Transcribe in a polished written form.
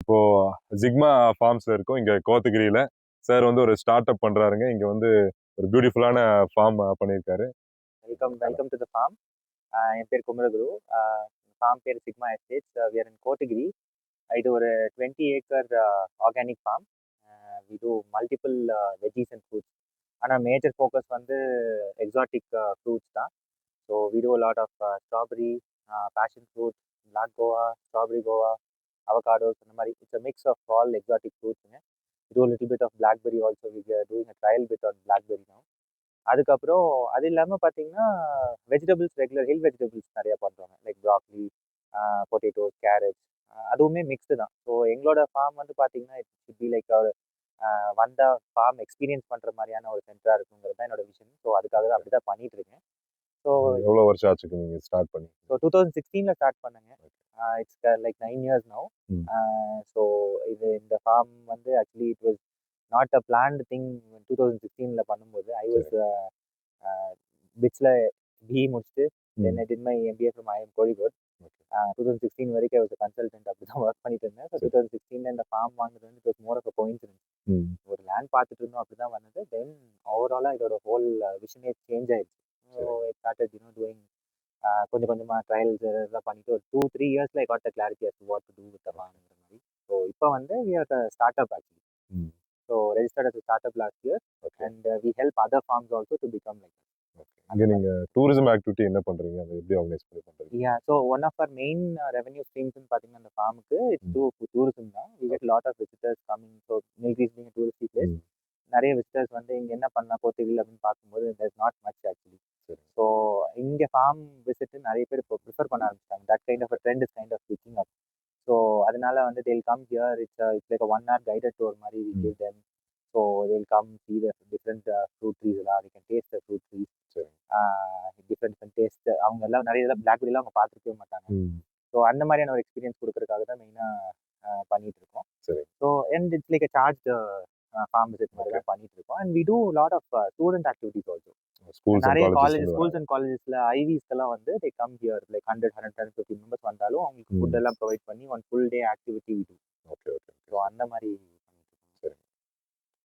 இப்போ ஜிக்மா ஃபார்ம்ஸ்ல இருக்கோம் இங்க கோத்தகிரியில. சார் வந்து ஒரு ஸ்டார்ட் அப் பண்றாருங்க. இங்க வந்து ஒரு பியூட்டிஃபுல்லான ஃபார்ம் பண்ணியிருக்காரு. Welcome to the farm. என் பேர் குமரகுரு. ஃபார்ம் பேர் Sigma Estates. We are in Kotagiri. இது ஒரு 20 acre organic farm. We do multiple veggies and fruits. ஆனால் மேஜர் ஃபோக்கஸ் வந்து எக்ஸாட்டிக் ஃப்ரூட்ஸ் தான். So we do lot of strawberry, passion fruit, black guava, strawberry guava, avocados, அந்த மாதிரி. It's a mix of all exotic ஃப்ரூட்ஸுங்க. do a little bit of blackberry also. We are doing a trial bit on blackberry now. அதுக்கப்புறம் அது இல்லாமல் பார்த்தீங்கன்னா vegetables, regular hill vegetables நிறையா பண்ணுறாங்க. Like ப்ராக்லி, potatoes, carrots, அதுவுமே மிக்ஸ்டு தான். ஸோ எங்களோட ஃபார்ம் வந்து பார்த்தீங்கன்னா இட் பி லைக் ஒரு வந்த ஃபார்ம் எக்ஸ்பீரியன்ஸ் பண்ணுற மாதிரியான ஒரு சென்டராக இருக்குங்கிறது தான் என்னோட விஷயம். ஸோ அதுக்காக தான் அப்படி தான் பண்ணிட்டு இருக்கேன். ஸோ எவ்வளோ வருஷம் ஆச்சுக்கு நீங்கள் ஸ்டார்ட் பண்ணி? ஸோ 2016 ஸ்டார்ட் பண்ணுங்க. It's like 9 years now. So இந்த ஃபார்ம் வந்து actually it was not a planned thing. 2016 பண்ணும்போது ஐ வாஸ் பிட்ஸில் பிஇ முடிச்சுட்டு then I did my MBA from IIM Kozhikode. 2016 வரைக்கும் ஒரு கன்சல்டன்ட் அப்படி தான் ஒர்க் பண்ணிட்டு இருந்தேன். ஸோ 2016 இந்த ஃபார்ம் வாங்குறது வந்து it was more of a coincidence. ஒரு லேண்ட் பார்த்துட்டு இருந்தோம், அப்படி தான் வந்தது. தென் ஓவராலாக இதோட ஹோல் விஷனே சேஞ்ச் ஆயிடுச்சு. ஸோ இட் ஸ்டார்டட் டூயிங் கொஞ்சம் கொஞ்சமாக ட்ரையல்ஸ் இதெல்லாம் பண்ணிட்டு ஒரு 2-3 இயர்ஸில் I got the clarity as to what to do with the ஃபார்ம்ங்கிற மாதிரி. ஸோ இப்போ வந்து we are the startup actually. So registered as startup last year and we help other forms also to become like. அங்கே நீங்கள் tourism activity என்ன பண்ணுறீங்க, அதை எப்படி ஆர்கனைஸ் பண்ணி பண்ணுறீங்க? Yeah, so one of our main revenue ஸ்ட்ரீம்ஸ்னு பார்த்தீங்கன்னா அந்த ஃபார்முக்கு இட்ஸ் டூரிசம் தான். We get lot of visitors coming. So மில்கிஸ் பீங் டூரிஸ்ட் பிளேஸ், நிறைய விசிட்டர்ஸ் வந்து இங்கே என்ன பண்ணலாம் கோத்தகிரியில் அப்படின்னு பார்க்கும்போது there is not much actually. So இங்கே ஃபார்ம் விசிட்டு நிறைய பேர் இப்போ ப்ரிஃபர் பண்ண ஆரம்பிச்சிட்டாங்க. That kind of trend is kind of picking up. So அதனால வந்து they'll come here. It's like 1 hour guided tour மாதிரி we give them. So they'll come see the different fruit trees எல்லாம். they can taste the fruit trees. Different taste. அவங்க எல்லாம் நிறைய இதெல்லாம் பிளாக்பெரிலாம் அவங்க பார்த்துருக்கவே மாட்டாங்க. ஸோ அந்த மாதிரியான ஒரு எக்ஸ்பீரியன்ஸ் கொடுக்கறதுக்காக தான் மெயினாக பண்ணிட்டு இருக்கோம். So and it's like charge farm visit மாதிரி தான் பண்ணிட்டு இருக்கோம். And we do lot of student activities also. நிறைய காலேஜ், ஸ்கூல்ஸ் அண்ட் காலேஜஸ்ல ஐவிஸ்க்கெல்லாம் வந்து they come here like 100-150 members வந்தாலும் அவங்களுக்கு ஃபுட் எல்லாம் ப்ரொவைட் பண்ணி one full day activity we do. So அந்த மாதிரி